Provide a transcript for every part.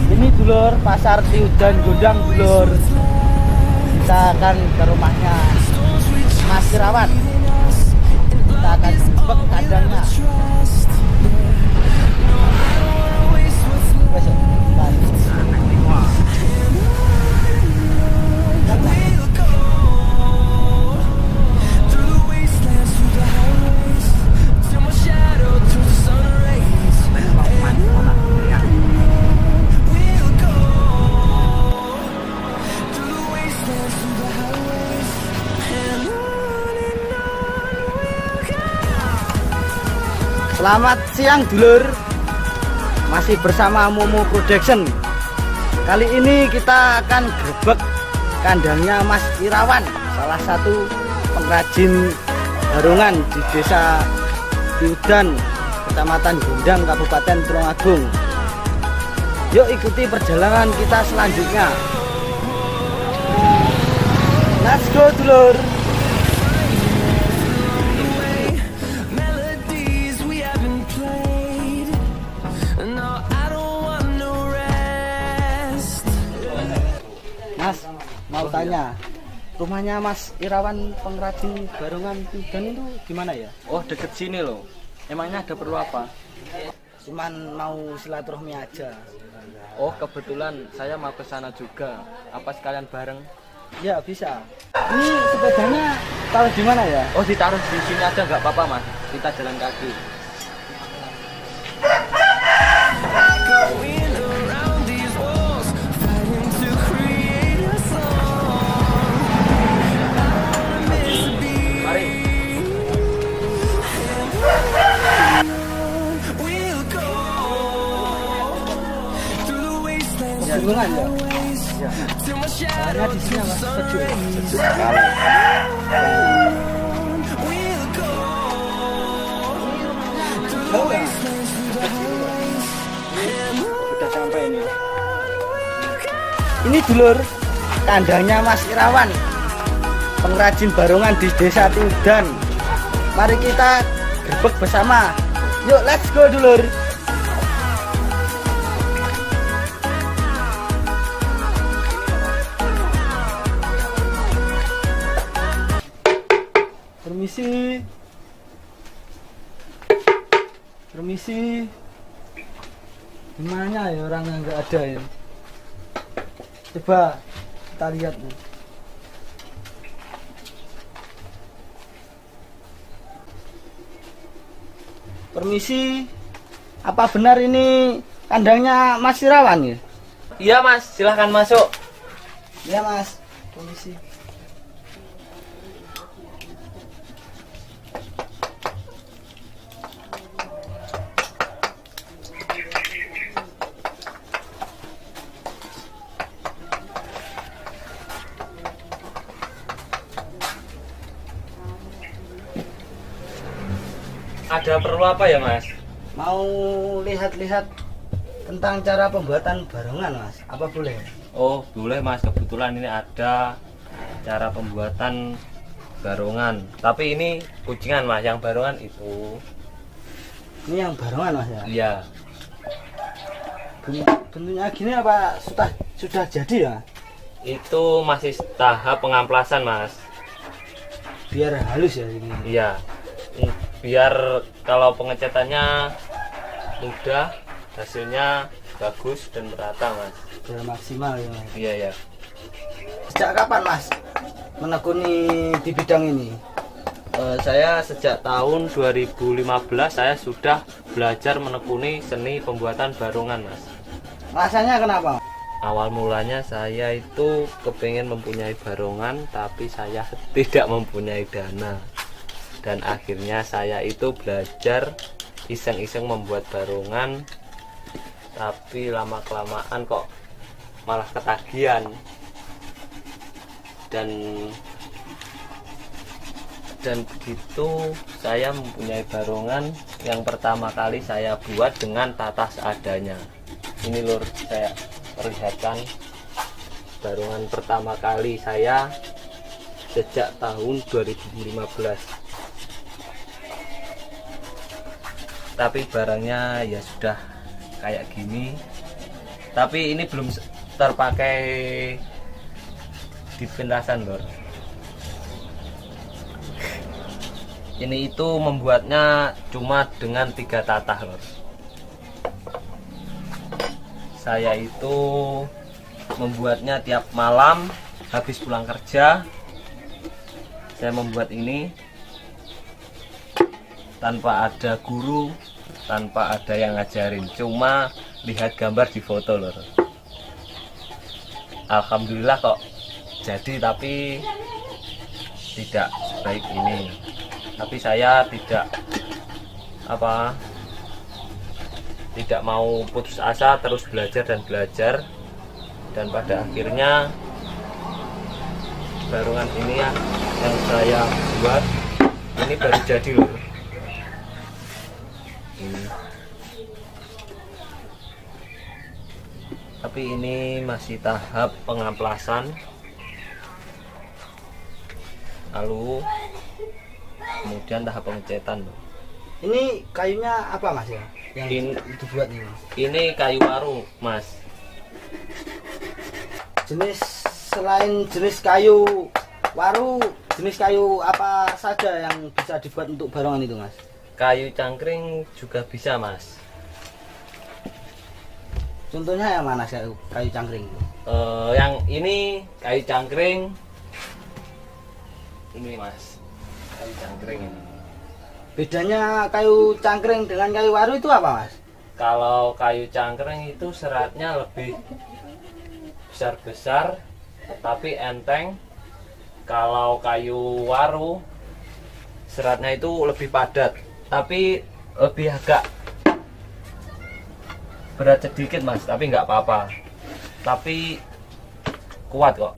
Ini dulur pasar Tiudan Gondang dulur. Kita akan ke rumahnya Mas Irawan. Kita akan jebak kandangnya. Selamat siang dulur. Masih bersama Momo Production. Kali ini kita akan grebek kandangnya Mas Irawan, salah satu pengrajin barongan di Desa Tiudan, Kecamatan Gondang, Kabupaten Tulungagung. Yuk ikuti perjalanan kita selanjutnya. Let's go dulur. Mas, mau tanya, rumahnya Mas Irawan pengrajin barongan Tiudan itu gimana ya? Oh, deket sini loh. Emangnya ada perlu apa? Cuman mau silaturahmi aja. Oh, kebetulan saya mau ke sana juga. Apa sekalian bareng? Ya bisa. Ini sepedanya taruh di mana ya? Oh, ditaruh di sini aja nggak apa-apa mas. Kita jalan kaki. Lingkungan ya? Ya. Soalnya di sini mas sejuk. Sejuk sekali. Jauh ya? Udah sampai ini. Ini dulur kandangnya Mas Irawan, pengrajin barongan di Desa Tiudan. Mari kita grebek bersama. Yuk let's go dulur. Permisi. Permisi. Gimana ya orang yang nggak ada ya? Coba kita lihat nih. Permisi. Apa benar ini kandangnya Mas Irawan ya? Iya mas, silahkan masuk. Iya mas. Permisi. Ada perlu apa ya mas? Mau lihat-lihat tentang cara pembuatan barongan mas. Apa boleh? Oh boleh mas, kebetulan ini ada cara pembuatan barongan. Tapi ini kucingan mas, yang barongan itu. Ini yang barongan mas ya? Iya. Bentuknya gini apa sudah jadi ya? Itu masih tahap pengamplasan mas. Biar halus ya ini. Iya. Biar kalau pengecatannya mudah, hasilnya bagus dan merata mas. Biar maksimal ya mas. Iya ya. Sejak kapan mas menekuni di bidang ini? Saya sejak tahun 2015 saya sudah belajar menekuni seni pembuatan barongan mas. Rasanya kenapa? Awal mulanya saya itu kepengen mempunyai barongan, tapi saya tidak mempunyai dana. Dan akhirnya saya itu belajar iseng-iseng membuat barongan, tapi lama-kelamaan kok malah ketagihan. Dan begitu saya mempunyai barongan yang pertama kali saya buat dengan tata seadanya. Ini lur, saya perlihatkan barongan pertama kali saya sejak tahun 2015. tapi barangnya ya sudah kayak gini. Tapi ini belum terpakai di pentasan lor. Ini itu membuatnya cuma dengan 3 tatah lor. Saya itu membuatnya tiap malam habis pulang kerja. Saya membuat ini tanpa ada guru, tanpa ada yang ngajarin, cuma lihat gambar di foto lor. Alhamdulillah kok jadi, tapi tidak sebaik ini. Tapi saya tidak mau putus asa, terus belajar dan belajar, dan pada akhirnya barongan ini ya yang saya buat ini baru jadi loh. Ini. Tapi ini masih tahap pengamplasan, lalu kemudian tahap pengecetan. Ini kayunya apa mas ya? Yang dibuat ini? Ini kayu waru mas. Selain jenis kayu waru, jenis kayu apa saja yang bisa dibuat untuk barongan itu mas? Kayu cangkring juga bisa mas. Contohnya yang mana kayu cangkring? Yang ini kayu cangkring. Ini mas, kayu cangkring ini. Bedanya kayu cangkring dengan kayu waru itu apa mas? Kalau kayu cangkring itu seratnya lebih besar-besar tapi enteng. Kalau kayu waru seratnya itu lebih padat tapi lebih agak berat sedikit mas, tapi nggak apa-apa, tapi kuat kok.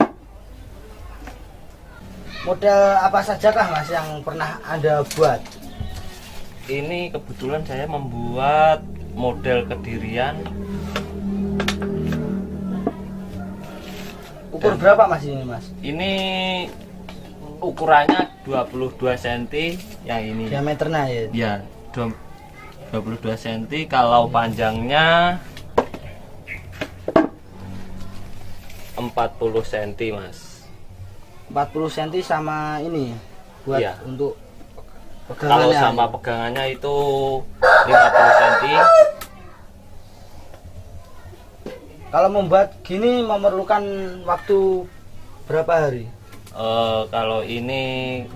Model apa sajakah mas yang pernah anda buat? Ini kebetulan saya membuat model Kedirian. Ukur berapa mas ini mas? Ini ukurannya 22 cm yang ini. Diameternya ya? Ya, 22 cm. Kalau panjangnya 40 cm mas. 40 cm sama ini buat Iya. untuk Kalau pegangannya. sama pegangannya itu 50 cm. Kalau membuat gini memerlukan waktu berapa hari? Kalau ini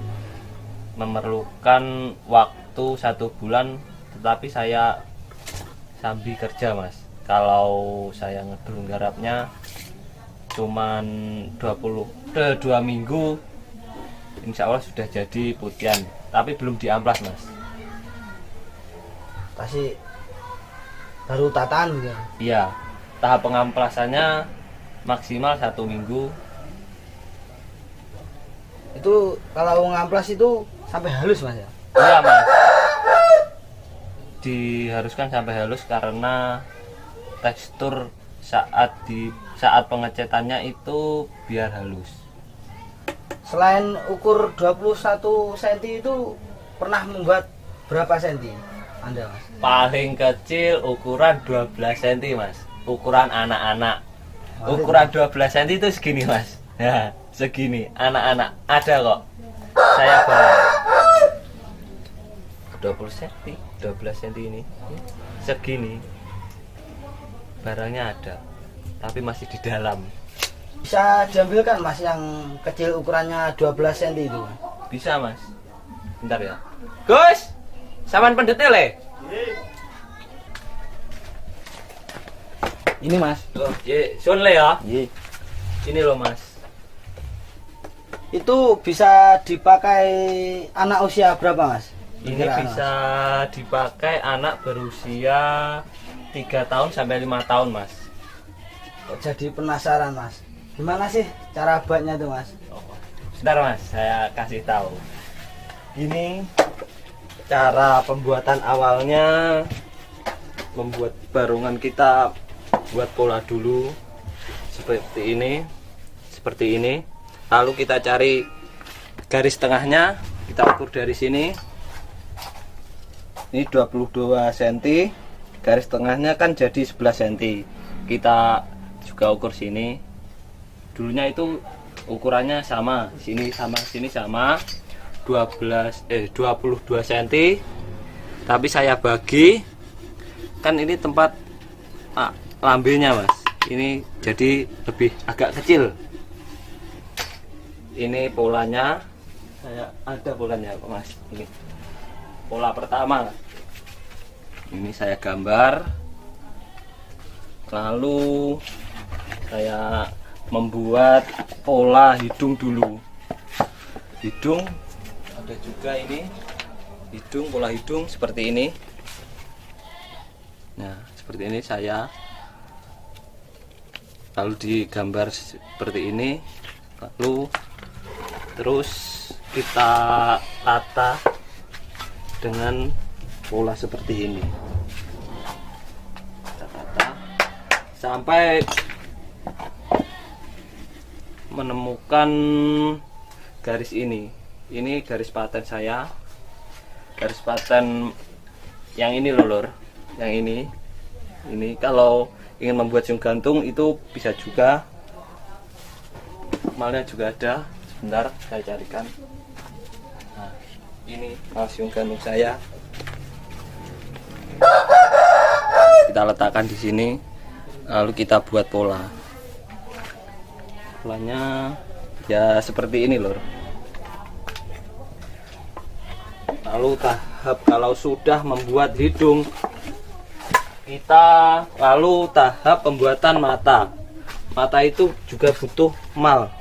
memerlukan waktu 1 bulan, tetapi saya sambil kerja mas. Kalau saya ngedul garapnya cuman 2 minggu, insya Allah sudah jadi putihan, tapi belum diamplas mas. Pasti baru tataan gitu. Iya, tahap pengamplasannya maksimal 1 minggu. Itu kalau ngamplas itu sampai halus mas ya? Iya mas, diharuskan sampai halus karena tekstur saat pengecetannya itu biar halus. Selain ukur 21 cm itu pernah membuat berapa cm anda mas? Paling kecil ukuran 12 cm mas, ukuran anak-anak. Ukuran 12 cm itu segini mas. Ya, segini anak-anak ada kok. Saya bawa 20 cm, 12 cm ini segini. Barangnya ada, tapi masih di dalam. Bisa diambilkan mas yang kecil ukurannya 12 cm itu? Bisa mas. Bentar ya Gus, saman pendetil le. Ini mas? Oh, ye, sun le ya. Iya. Ini loh mas. Itu bisa dipakai anak usia berapa mas? Ini Kira-kira, bisa dipakai anak berusia 3 tahun sampai 5 tahun mas. Kok jadi penasaran mas, gimana sih cara buatnya tuh mas? Sebentar mas, saya kasih tahu. Ini cara pembuatan awalnya. Membuat barongan kita buat pola dulu seperti ini. Lalu kita cari garis tengahnya, kita ukur dari sini. Ini 22 cm, garis tengahnya kan jadi 11 cm. Kita juga ukur sini. Dulunya itu ukurannya sama, sini sama sini sama 22 cm. Tapi saya bagi, kan ini tempat lambenya mas, ini jadi lebih agak kecil. Ini polanya, saya ada polanya mas. Ini pola pertama, ini saya gambar, lalu saya membuat pola hidung dulu. Hidung ada juga ini, hidung, pola hidung seperti ini. Nah seperti ini saya lalu digambar seperti ini, lalu terus kita tata dengan pola seperti ini. Kita tata sampai menemukan garis ini. Ini garis paten saya, garis paten yang ini loh lor, yang ini kalau ingin membuat siung gantung itu bisa juga, malnya juga ada. Sebentar saya carikan. Nah, ini siung gantung saya, kita letakkan di sini, lalu kita buat pola. Polanya ya seperti ini lor. Lalu tahap kalau sudah membuat hidung, kita lalu tahap pembuatan mata. Mata itu juga butuh mal.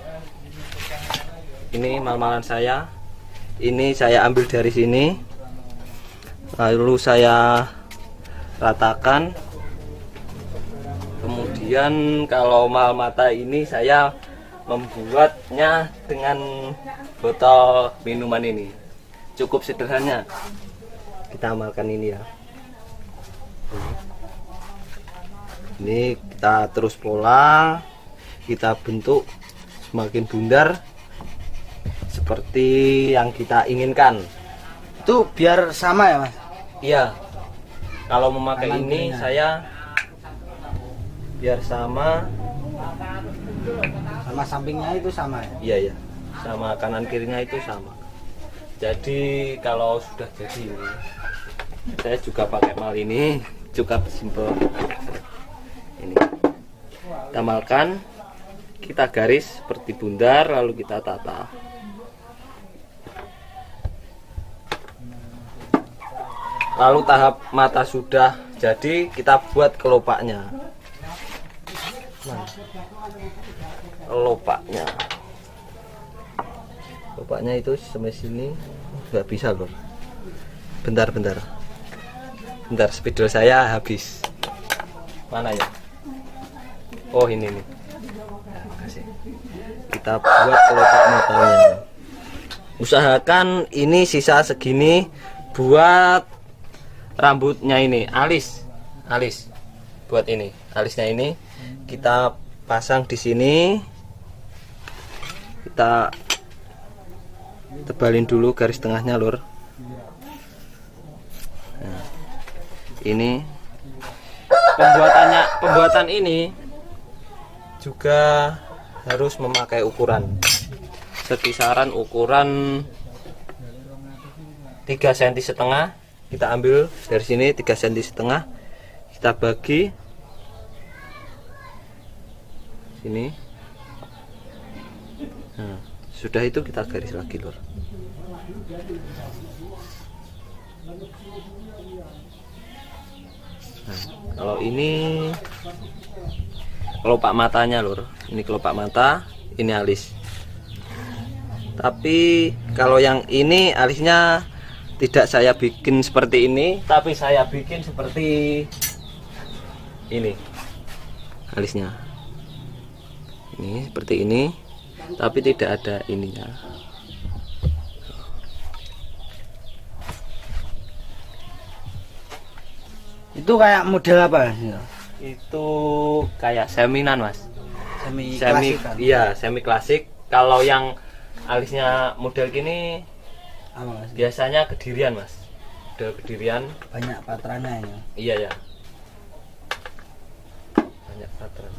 Ini mal-malan saya. Ini saya ambil dari sini, lalu saya ratakan. Kemudian kalau mal mata ini saya membuatnya dengan botol minuman ini. Cukup sederhana. Kita amalkan ini ya. Ini kita terus pola, kita bentuk semakin bundar seperti yang kita inginkan. Itu biar sama ya mas? Iya. Kalau memakai Kanan ini kirinya. saya biar sama. Sama sampingnya itu sama ya? Iya ya. Sama kanan kirinya itu sama. Jadi kalau sudah jadi ini, saya juga pakai mal ini, cukup simple. Ini kita malkan, kita garis seperti bundar, lalu kita tata. Lalu tahap mata sudah jadi, kita buat kelopaknya. Nah, kelopaknya itu sampai sini nggak bisa loh. Bentar, spidol saya habis. Mana ya? Oh ini nih. Nah, kasih. Kita buat kelopak matanya. Usahakan ini sisa segini buat rambutnya ini, alis. Buat ini, alisnya ini kita pasang di sini. Kita tebalin dulu garis tengahnya lur. Nah, ini pembuatan ini juga harus memakai ukuran sekisaran ukuran 3 cm setengah. Kita ambil dari sini 3 cm setengah, kita bagi sini. Nah, sudah itu kita garis lagi lur. Nah, kalau ini kelopak matanya lur, ini kelopak mata, ini alis. Tapi kalau yang ini alisnya tidak saya bikin seperti ini, tapi saya bikin seperti ini alisnya. Ini seperti ini, tapi tidak ada ininya. Itu kayak model apa? Itu kayak seminan mas. Semi Semi, klasik kan? iya semi klasik. Kalau yang alisnya model gini Apa, mas? biasanya Kedirian mas. Kedirian. Banyak patrannya ya. Iya ya. Banyak patran.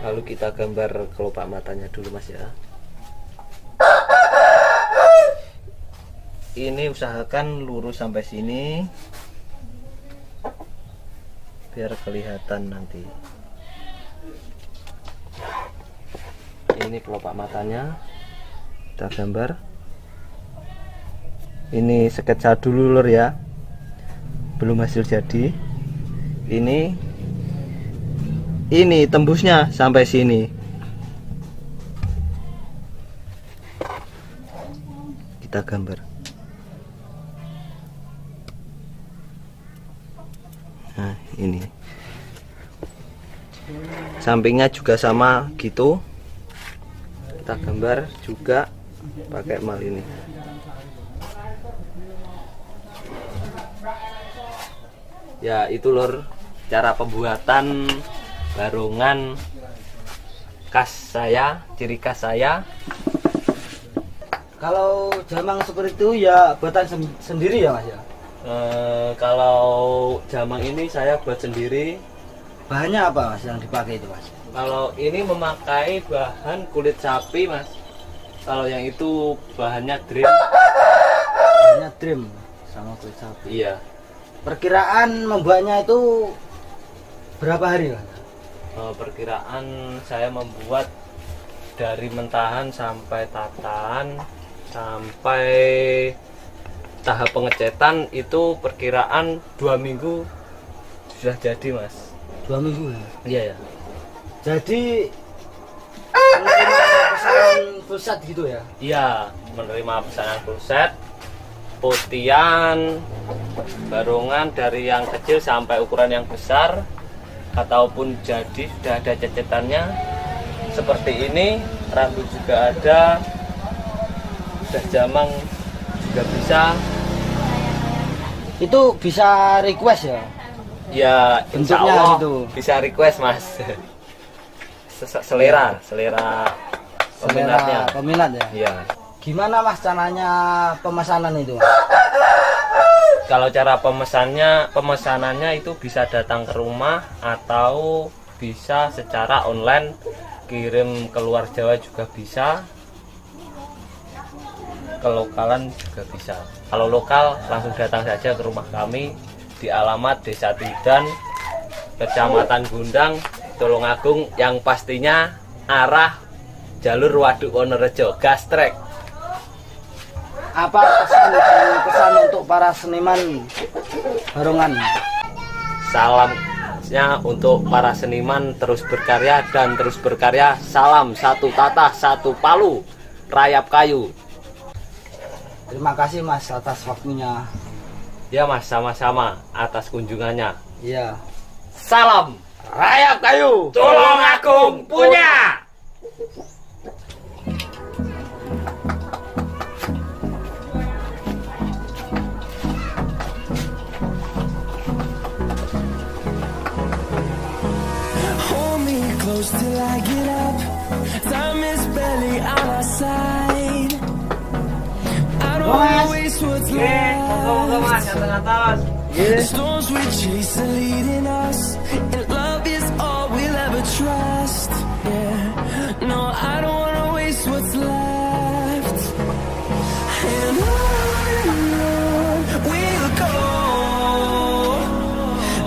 Lalu kita gambar kelopak matanya dulu Mas ya. Ini usahakan lurus sampai sini biar kelihatan nanti. Ini kelopak matanya kita gambar. Ini sketsa dulu lur ya, belum hasil jadi. Ini tembusnya sampai sini. Kita gambar. Nah ini sampingnya juga sama gitu, kita gambar juga pakai mal ini. Ya itu lur cara pembuatan barongan khas saya, ciri khas saya. Kalau jamang seperti itu ya buatan sendiri ya Mas ya. Kalau jamang ini saya buat sendiri. Bahannya apa Mas yang dipakai itu Mas? Kalau ini memakai bahan kulit sapi Mas. Kalau yang itu bahannya dream. Bahannya dream sama kulit sapi. Iya. Perkiraan membuatnya itu berapa hari Mas? Perkiraan saya membuat dari mentahan sampai tatan sampai tahap pengecetan itu perkiraan 2 minggu sudah jadi Mas. 2 minggu ya? Iya ya. Jadi menerima pesanan full set gitu ya? Iya, menerima pesanan full set, putihan, barongan dari yang kecil sampai ukuran yang besar, ataupun jadi sudah ada cecetannya seperti ini. Rambut juga ada, sudah jamang juga bisa. Itu bisa request ya? Ya insya Bentuknya Allah gitu. bisa request Mas. Selera peminatnya. Peminat ya? Iya. Gimana Mas caranya pemesanan itu Mas? Kalau cara pemesanannya itu bisa datang ke rumah atau bisa secara online, kirim ke luar Jawa juga bisa, ke lokalan juga bisa. Kalau lokal langsung datang saja ke rumah kami di alamat Desa Tidan, Kecamatan Gundang, Tulungagung, yang pastinya arah jalur Waduk Wonorejo, gastrek. Apa pesan untuk para seniman barongan? Salamnya untuk para seniman terus berkarya dan terus berkarya. Salam satu tatah, satu palu, rayap kayu. Terima kasih Mas atas waktunya. Ya Mas, sama-sama atas kunjungannya. Iya. Salam rayap kayu, Tulungagung punya. Till I get up, time is barely on our side. I don't wanna waste what's left. The storms we chase are leading us, and love is all we'll ever trust. Yeah, no, I don't wanna waste what's left. And on we'll go,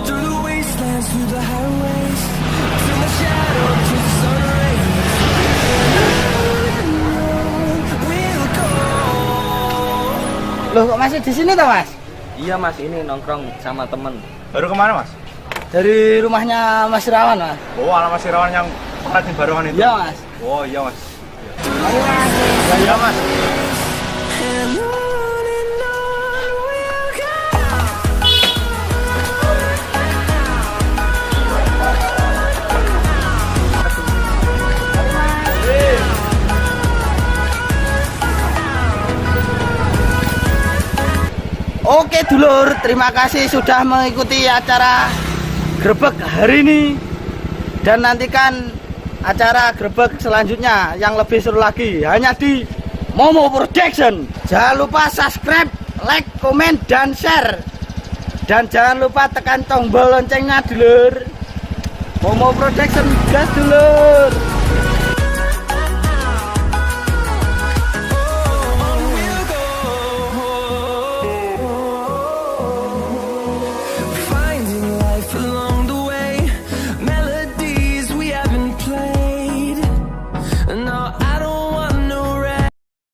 through the wastelands, through the highways, through the shadow, to the sun rays. We'll go. Loh kok masih di sini toh Mas? Iya Mas, ini nongkrong sama temen. Baru kemana Mas? Dari rumahnya Mas Irawan Mas. Oh, alamat Sirawan yang pengrajin barongan itu? Iya Mas. Oh iya Mas. Mari Mas. Iya Mas. And on we'll go. Oke dulur, terima kasih sudah mengikuti acara grebek hari ini. Dan nantikan acara grebek selanjutnya yang lebih seru lagi hanya di Momo Production. Jangan lupa subscribe, like, komen, dan share. Dan jangan lupa tekan tombol loncengnya dulur. Momo Production gas dulur.